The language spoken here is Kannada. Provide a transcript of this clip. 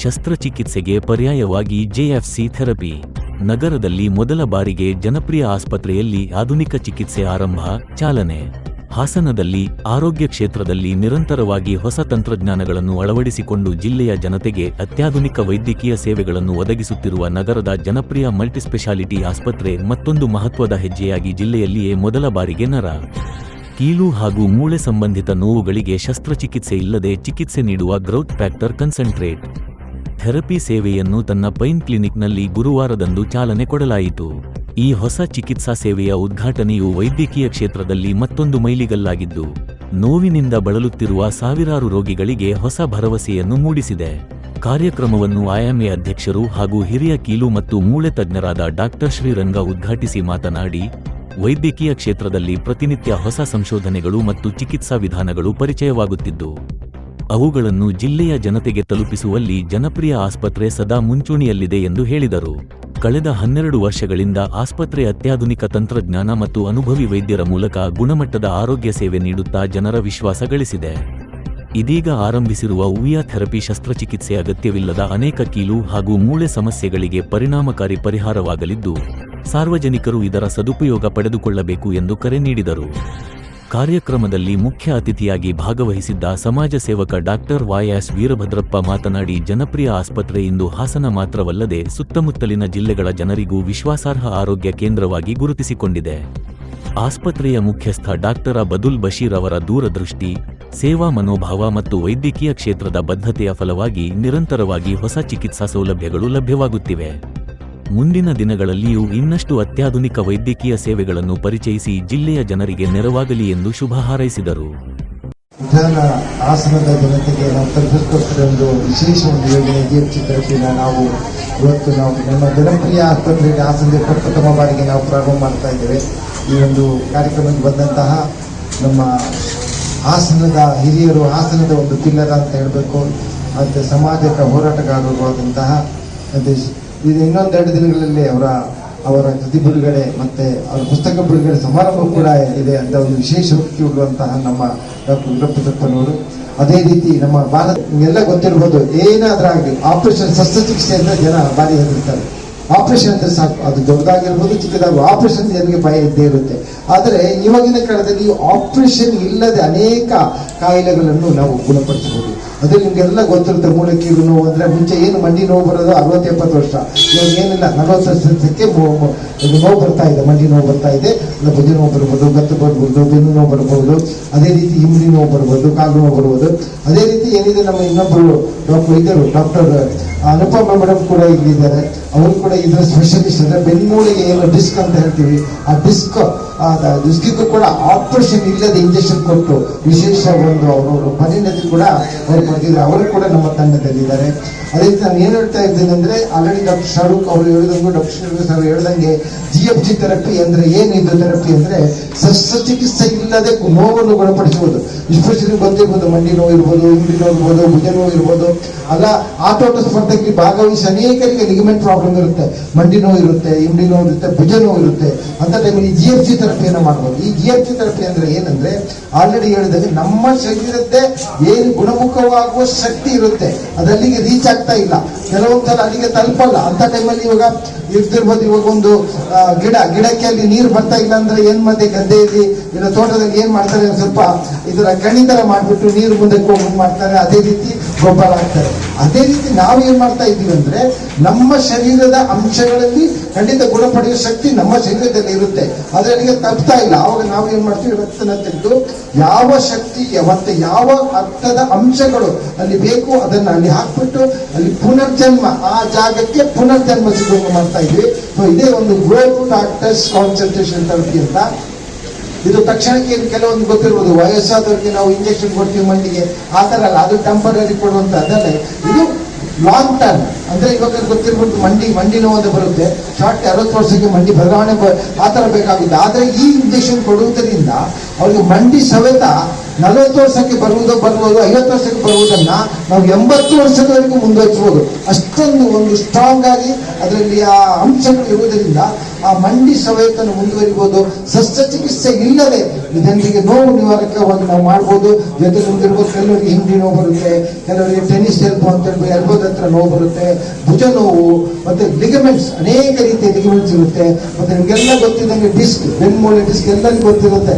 ಶಸ್ತ್ರಚಿಕಿತ್ಸೆಗೆ ಪರ್ಯಾಯವಾಗಿ ಜೆಎಫ್ಸಿ ಥೆರಪಿ. ನಗರದಲ್ಲಿ ಮೊದಲ ಬಾರಿಗೆ ಜನಪ್ರಿಯ ಆಸ್ಪತ್ರೆಯಲ್ಲಿ ಆಧುನಿಕ ಚಿಕಿತ್ಸೆ ಆರಂಭ, ಚಾಲನೆ. ಹಾಸನದಲ್ಲಿ ಆರೋಗ್ಯ ಕ್ಷೇತ್ರದಲ್ಲಿ ನಿರಂತರವಾಗಿ ಹೊಸ ತಂತ್ರಜ್ಞಾನಗಳನ್ನು ಅಳವಡಿಸಿಕೊಂಡು ಜಿಲ್ಲೆಯ ಜನತೆಗೆ ಅತ್ಯಾಧುನಿಕ ವೈದ್ಯಕೀಯ ಸೇವೆಗಳನ್ನು ಒದಗಿಸುತ್ತಿರುವ ನಗರದ ಜನಪ್ರಿಯ ಮಲ್ಟಿಸ್ಪೆಷಾಲಿಟಿ ಆಸ್ಪತ್ರೆ ಮತ್ತೊಂದು ಮಹತ್ವದ ಹೆಜ್ಜೆಯಾಗಿ ಜಿಲ್ಲೆಯಲ್ಲಿಯೇ ಮೊದಲ ಬಾರಿಗೆ ನರ, ಕೀಲು ಹಾಗೂ ಮೂಳೆ ಸಂಬಂಧಿತ ನೋವುಗಳಿಗೆ ಶಸ್ತ್ರಚಿಕಿತ್ಸೆ ಇಲ್ಲದೆ ಚಿಕಿತ್ಸೆ ನೀಡುವ ಗ್ರೌತ್ ಫ್ಯಾಕ್ಟರ್ ಕನ್ಸಂಟ್ರೇಟ್ ಥೆರಪಿ ಸೇವೆಯನ್ನು ತನ್ನ ಪೈನ್ ಕ್ಲಿನಿಕ್ನಲ್ಲಿ ಗುರುವಾರದಂದು ಚಾಲನೆ ಕೊಡಲಾಯಿತು. ಈ ಹೊಸ ಚಿಕಿತ್ಸಾ ಸೇವೆಯ ಉದ್ಘಾಟನೆಯು ವೈದ್ಯಕೀಯ ಕ್ಷೇತ್ರದಲ್ಲಿ ಮತ್ತೊಂದು ಮೈಲಿಗಲ್ಲಾಗಿದ್ದು, ನೋವಿನಿಂದ ಬಳಲುತ್ತಿರುವ ಸಾವಿರಾರು ರೋಗಿಗಳಿಗೆ ಹೊಸ ಭರವಸೆಯನ್ನು ಮೂಡಿಸಿದೆ. ಕಾರ್ಯಕ್ರಮವನ್ನು ಐಎಂಎ ಅಧ್ಯಕ್ಷರು ಹಾಗೂ ಹಿರಿಯ ಕೀಲು ಮತ್ತು ಮೂಳೆ ತಜ್ಞರಾದ ಡಾಕ್ಟರ್ ಶ್ರೀರಂಗ ಉದ್ಘಾಟಿಸಿ ಮಾತನಾಡಿ, ವೈದ್ಯಕೀಯ ಕ್ಷೇತ್ರದಲ್ಲಿ ಪ್ರತಿನಿತ್ಯ ಹೊಸ ಸಂಶೋಧನೆಗಳು ಮತ್ತು ಚಿಕಿತ್ಸಾ ವಿಧಾನಗಳು ಪರಿಚಯವಾಗುತ್ತಿದ್ದು, ಅವುಗಳನ್ನು ಜಿಲ್ಲೆಯ ಜನತೆಗೆ ತಲುಪಿಸುವಲ್ಲಿ ಜನಪ್ರಿಯ ಆಸ್ಪತ್ರೆ ಸದಾ ಮುಂಚೂಣಿಯಲ್ಲಿದೆ ಎಂದು ಹೇಳಿದರು. ಕಳೆದ 12 ವರ್ಷಗಳಿಂದ ಆಸ್ಪತ್ರೆ ಅತ್ಯಾಧುನಿಕ ತಂತ್ರಜ್ಞಾನ ಮತ್ತು ಅನುಭವಿ ವೈದ್ಯರ ಮೂಲಕ ಗುಣಮಟ್ಟದ ಆರೋಗ್ಯ ಸೇವೆ ನೀಡುತ್ತಾ ಜನರ ವಿಶ್ವಾಸ ಗಳಿಸಿದೆ. ಇದೀಗ ಆರಂಭಿಸಿರುವ ಉವಿಯಾ ಥೆರಪಿ ಶಸ್ತ್ರಚಿಕಿತ್ಸೆ ಅಗತ್ಯವಿಲ್ಲದ ಅನೇಕ ಕೀಲು ಹಾಗೂ ಮೂಳೆ ಸಮಸ್ಯೆಗಳಿಗೆ ಪರಿಣಾಮಕಾರಿ ಪರಿಹಾರವಾಗಲಿದ್ದು, ಸಾರ್ವಜನಿಕರು ಇದರ ಸದುಪಯೋಗ ಪಡೆದುಕೊಳ್ಳಬೇಕು ಎಂದು ಕರೆ ನೀಡಿದರು. ಕಾರ್ಯಕ್ರಮದಲ್ಲಿ ಮುಖ್ಯ ಅತಿಥಿಯಾಗಿ ಭಾಗವಹಿಸಿದ್ದ ಸಮಾಜ ಸೇವಕ ಡಾಕ್ಟರ್ ವೈಎಸ್ ವೀರಭದ್ರಪ್ಪ ಮಾತನಾಡಿ, ಜನಪ್ರಿಯ ಆಸ್ಪತ್ರೆ ಇಂದು ಹಾಸನ ಮಾತ್ರವಲ್ಲದೆ ಸುತ್ತಮುತ್ತಲಿನ ಜಿಲ್ಲೆಗಳ ಜನರಿಗೂ ವಿಶ್ವಾಸಾರ್ಹ ಆರೋಗ್ಯ ಕೇಂದ್ರವಾಗಿ ಗುರುತಿಸಿಕೊಂಡಿದೆ. ಆಸ್ಪತ್ರೆಯ ಮುಖ್ಯಸ್ಥ ಡಾಕ್ಟರ್ ಅಬ್ದುಲ್ ಬಶೀರ್ ಅವರ ದೂರದೃಷ್ಟಿ, ಸೇವಾ ಮನೋಭಾವ ಮತ್ತು ವೈದ್ಯಕೀಯ ಕ್ಷೇತ್ರದ ಬದ್ಧತೆಯ ಫಲವಾಗಿ ನಿರಂತರವಾಗಿ ಹೊಸ ಚಿಕಿತ್ಸಾ ಸೌಲಭ್ಯಗಳು ಲಭ್ಯವಾಗುತ್ತಿವೆ. ಮುಂದಿನ ದಿನಗಳಲ್ಲಿಯೂ ಇನ್ನಷ್ಟು ಅತ್ಯಾಧುನಿಕ ವೈದ್ಯಕೀಯ ಸೇವೆಗಳನ್ನು ಪರಿಚಯಿಸಿ ಜಿಲ್ಲೆಯ ಜನರಿಗೆ ನೆರವಾಗಲಿ ಎಂದು ಶುಭ ಹಾರೈಸಿದರು. ಹಾಸನದ ಜನತೆಗೆ ನಾವು ತಲುಪಿಸಿಕೊಡ್ತಿರೋ ಒಂದು ವಿಶೇಷ ಒಂದು ಯೋಜನೆ ಜೆಎಫ್ಸಿ ಥೆರಪಿನ ನಾವು ಇವತ್ತು ನಮ್ಮ ಜನಪ್ರಿಯ ಆಸ್ಪತ್ರೆಗೆ ಹಾಸನದ ಪ್ರಥಮ ಬಾರಿಗೆ ನಾವು ಪ್ರಾರಂಭ ಮಾಡ್ತಾ ಇದ್ದೇವೆ. ಈ ಒಂದು ಕಾರ್ಯಕ್ರಮಕ್ಕೆ ಬಂದಂತಹ ನಮ್ಮ ಹಾಸನದ ಹಿರಿಯರು, ಹಾಸನದ ಒಂದು ಪಿಲ್ಲರ್ ಅಂತ ಹೇಳಬೇಕು, ಮತ್ತು ಸಮಾಜಕ್ಕೆ ಹೋರಾಟಗಾರರು ಆದಂತಹ ಇದು ಇನ್ನೊಂದೆರಡು ದಿನಗಳಲ್ಲಿ ಅವರ ಕೃತಿ ಬಿಡುಗಡೆ ಮತ್ತೆ ಅವರ ಪುಸ್ತಕ ಬಿಡುಗಡೆ ಸಮಾರಂಭ ಕೂಡ ಇದೆ ಅಂತ ಒಂದು ವಿಶೇಷ ವೃತ್ತಿ ಉಳ್ಳುವಂತಹ ನಮ್ಮ ಡಾಕ್ಟರ್ ವೀರಭದ್ರಪ್ಪನವರು. ಅದೇ ರೀತಿ ನಮ್ಮ ಭಾರತ ಎಲ್ಲ ಗೊತ್ತಿರ್ಬೋದು, ಏನಾದ್ರಾಗಲಿ ಆಪರೇಷನ್ ಶಸ್ತ್ರಚಿಕಿತ್ಸೆ ಅಂದ್ರೆ ಜನ ಭಾರಿ ಹೆದರ್ತಾರೆ. ಆಪರೇಷನ್ ಅಂದ್ರೆ ಸಾಕು, ಅದು ದೊಡ್ಡದಾಗಿರ್ಬೋದು ಚಿಕ್ಕದಾಗಿ ಆಪರೇಷನ್ ಜನರಿಗೆ ಭಯ ಇದ್ದೇ ಇರುತ್ತೆ. ಆದರೆ ಇವಾಗಿನ ಕಾಲದಲ್ಲಿ ಆಪರೇಷನ್ ಇಲ್ಲದೆ ಅನೇಕ ಕಾಯಿಲೆಗಳನ್ನು ನಾವು ಗುಣಪಡಿಸಬಹುದು. ಅದು ನಿಮ್ಗೆಲ್ಲ ಗೊತ್ತಿರುತ್ತೆ. ಮೂಳೆ ಕೀಲು ನೋವು ಅಂದ್ರೆ ಮುಂಚೆ ಏನು ಮಂಡಿ ನೋವು ಬರೋದು 60-70 ವರ್ಷ, ಇವಾಗ ಏನಿಲ್ಲ 40 ವರ್ಷಕ್ಕೆ ನೋವು ಬರ್ತಾ ಇದೆ, ಮಂಡಿ ನೋವು ಬರ್ತಾ ಇದೆ, ಭುಜ ನೋವು ಬರ್ಬೋದು, ಗತ್ತು ಬರ್ಬೋದು, ಬೆನ್ನು ನೋವು ಬರ್ಬೋದು, ಅದೇ ರೀತಿ ಹಿಂಬಡಿ ನೋವು ಬರ್ಬೋದು, ಕಾಲು ನೋವು ಬರ್ಬೋದು. ಅದೇ ರೀತಿ ಏನಿದೆ, ನಮ್ಮ ಇನ್ನೊಬ್ಬರು ವೈದ್ಯರು ಡಾಕ್ಟರ್ ಅನುಪಮ ಮೇಡಮ್ ಕೂಡ ಇಲ್ಲಿದ್ದಾರೆ. ಅವರು ಕೂಡ ಇದರ ಸ್ಪೆಷಲಿಸ್ಟ್. ಅಂದ್ರೆ ಬೆನ್ಮೂಳೆಗೆ ಏನು ಡಿಸ್ಕ್ ಅಂತ ಹೇಳ್ತೀವಿ, ಆ ಡಿಸ್ಕಿಗೂ ಕೂಡ ಆಪರೇಷನ್ ಇಲ್ಲದೆ ಇಂಜೆಕ್ಷನ್ ಕೊಟ್ಟು ವಿಶೇಷ ಒಂದು ಅವರು ಪರಿಣತಿ ಕೂಡ ಅವರು ಪಡೆದಿದ್ದಾರೆ. ಅವರು ಕೂಡ ನಮ್ಮ ತಂಡದಲ್ಲಿದ್ದಾರೆ. ಅದೇ ರೀತಿ ನಾನು ಏನು ಹೇಳ್ತಾ ಇದ್ದೇನೆ ಅಂದ್ರೆ, ಆಲ್ರೆಡಿ ಡಾಕ್ಟರ್ ಶಾರೂಕ್ ಅವರು ಹೇಳಿದಂಗೆ, ಡಾಕ್ಟರ್ ಶಾರೂಕ್ ಸರ್ ಹೇಳ್ದಂಗೆ, ಜಿಎಫ್ಜಿ ಥೆರಪಿ ಅಂದ್ರೆ ಏನು? ಇದು ಥೆರಪಿ ಅಂದ್ರೆ ಶಸ್ತ್ರಚಿಕಿತ್ಸೆ ಇಲ್ಲದೆ ನೋವನ್ನು ಗುಣಪಡಿಸುವುದು. ಎಸ್ಪೆಷಲಿ ಗೊತ್ತಿರ್ಬೋದು, ಮಂಡಿ ನೋವು ಇರ್ಬೋದು, ಹಿಂಡಿ ನೋವು ಇರ್ಬೋದು, ಭುಜ ನೋವು ಇರ್ಬೋದು, ಅಲ್ಲ ಆಟೋಟ ಸ್ಪರ್ಧೆಗೆ ಭಾಗವಹಿಸಿ ಅನೇಕರಿಗೆ ಲಿಗಮೆಂಟ್ ಪ್ರಾಬ್ಲಮ್ ಇರುತ್ತೆ, ಮಂಡಿ ನೋವು ಇರುತ್ತೆ, ಹಿಂಡಿ ನೋವು ಇರುತ್ತೆ, ಭುಜ ನೋವು ಇರುತ್ತೆ. ಅಂತ ಟೈಮಲ್ಲಿ ಈ ಜಿಎಫ್ಜಿ ಥೆರಪಿಯನ್ನು ಮಾಡ್ಬೋದು. ಈ ಜಿಎಫ್ಜಿ ಥೆರಪಿ ಅಂದ್ರೆ ಏನಂದ್ರೆ, ಆಲ್ರೆಡಿ ಹೇಳಿದಾಗ ನಮ್ಮ ಶರೀರದ್ದೇ ಏನು ಗುಣಮುಖವಾಗುವ ಶಕ್ತಿ ಇರುತ್ತೆ, ಅದಲ್ಲಿಗೆ ರೀಚ್ ಆಗ್ತಾ ಇಲ್ಲ, ಕೆಲವೊಂದ್ಸಲ ಅಲ್ಲಿಗೆ ತಲುಪಲ್ಲ. ಅಂತ ಟೈಮಲ್ಲಿ ಇವಾಗ ಇರ್ತಿರ್ಬೋದು, ಇವಾಗ ಒಂದು ಗಿಡಕ್ಕೆ ಅಲ್ಲಿ ನೀರು ಬರ್ತಾ ಇಲ್ಲ ಅಂದ್ರೆ ಏನ್ ಮತ್ತೆ ಗದ್ದೆಯಲ್ಲಿ ಇಲ್ಲ ತೋಟದಲ್ಲಿ ಏನ್ ಮಾಡ್ತಾರೆ, ಸ್ವಲ್ಪ ಇದರ ಗಣಿತರ ಮಾಡ್ಬಿಟ್ಟು ನೀರು ಮುಂದಕ್ಕೆ ಹೋಗಿ ಮಾಡ್ತಾರೆ, ಅದೇ ರೀತಿ ಗೊಬ್ಬರ ಹಾಕ್ತಾರೆ. ಅದೇ ರೀತಿ ನಾವು ಏನ್ ಮಾಡ್ತಾ ಇದ್ದೀವಿ ಅಂದ್ರೆ, ನಮ್ಮ ಶರೀರದ ಅಂಶಗಳಲ್ಲಿ ಖಂಡಿತ ಗುಣಪಡೆಯುವ ಶಕ್ತಿ ನಮ್ಮ ಶರೀರದಲ್ಲಿ ಇರುತ್ತೆ, ಅದರಲ್ಲಿಗೆ ತಪ್ತಾ ಇಲ್ಲ. ಆವಾಗ ನಾವು ಏನ್ ಮಾಡ್ತೀವಿ, ರಕ್ತನ ತೆಗೆದು ಯಾವ ಶಕ್ತಿ ಮತ್ತೆ ಯಾವ ಅರ್ಥದ ಅಂಶಗಳು ಅಲ್ಲಿ ಬೇಕು ಅದನ್ನ ಅಲ್ಲಿ ಹಾಕ್ಬಿಟ್ಟು ಅಲ್ಲಿ ಪುನರ್ಜನ್ಮ, ಆ ಜಾಗಕ್ಕೆ ಪುನರ್ಜನ್ಮ ಸಿಗುವಂಗ ಮಾಡ್ತಾ ಇದ್ವಿ. ಇದೇ ಒಂದು ಗ್ರೋತ್ ಫ್ಯಾಕ್ಟರ್ಸ್ ಕಾನ್ಸಂಟ್ರೇಷನ್ ಥೆರಪಿ ಅಂತ. ಇದು ತಕ್ಷಣಕ್ಕೆ ಕೆಲವೊಂದು ಗೊತ್ತಿರ್ಬೋದು, ವಯಸ್ಸಾದವರಿಗೆ ನಾವು ಇಂಜೆಕ್ಷನ್ ಕೊಡ್ತೀವಿ ಮಂಡಿಗೆ, ಆ ಥರ ಅಲ್ಲ, ಅದು ಟೆಂಪರರಿ ಕೊಡುವಂತ ಅದಲ್ಲ. ಇದು ಲಾಂಗ್ ಟರ್ಮ್ ಅಂದ್ರೆ ಇವಾಗ ಗೊತ್ತಿರ್ಬೋದು ಮಂಡಿ ನೋವು ಅಂತ ಬರುತ್ತೆ, ಶಾರ್ಟ್ 60 ವರ್ಷಕ್ಕೆ ಮಂಡಿ ಬದಲಾವಣೆ ಆ ಥರ ಬೇಕಾಗುತ್ತೆ. ಆದರೆ ಈ ಇಂಜೆಕ್ಷನ್ ಕೊಡುವುದರಿಂದ ಅವ್ರಿಗೆ ಮಂಡಿ ಸವೆತ 40 ವರ್ಷಕ್ಕೆ ಬರ್ಬೋದು 50 ವರ್ಷಕ್ಕೆ ಬರುವುದನ್ನ ನಾವು 80 ವರ್ಷದವರೆಗೂ ಮುಂದುವರಿಸಬಹುದು. ಅಷ್ಟೊಂದು ಒಂದು ಸ್ಟ್ರಾಂಗ್ ಆಗಿ ಅದರಲ್ಲಿ ಆ ಅಂಶಗಳು ಇರುವುದರಿಂದ ಆ ಮಂಡಿ ಸವೆತನ್ನು ಮುಂದುವರಿಬಹುದು. ಶಸ್ತ್ರಚಿಕಿತ್ಸೆ ಇಲ್ಲದೆ ಜನರಿಗೆ ನೋವು ನಿವಾರಕವಾಗಿ ನಾವು ಮಾಡ್ಬೋದು. ಜೊತೆಗೆ ಮುಂದಿರ್ಬೋದು, ಕೆಲವರಿಗೆ ಹಿಂಡಿ ನೋವು ಬರುತ್ತೆ, ಕೆಲವರಿಗೆ ಟೆನಿಸ್ ಎಲ್ಬೋ ಅಂತ ಹೇಳ್ಬೋದು, ಎಲ್ಬೋದ ಹತ್ರ ನೋವು ಬರುತ್ತೆ, ಭುಜ ನೋವು, ಮತ್ತೆ ಲಿಗಮೆಂಟ್ಸ್, ಅನೇಕ ರೀತಿಯ ಲಿಗಮೆಂಟ್ಸ್ ಇರುತ್ತೆ. ಮತ್ತೆ ನಿಮಗೆಲ್ಲ ಗೊತ್ತಿದ್ದಂಗೆ ಡಿಸ್ಕ್, ಬೆನ್ಮೂಳೆ ಡಿಸ್ಕ್ ಎಲ್ಲರಿಗೂ ಗೊತ್ತಿರುತ್ತೆ.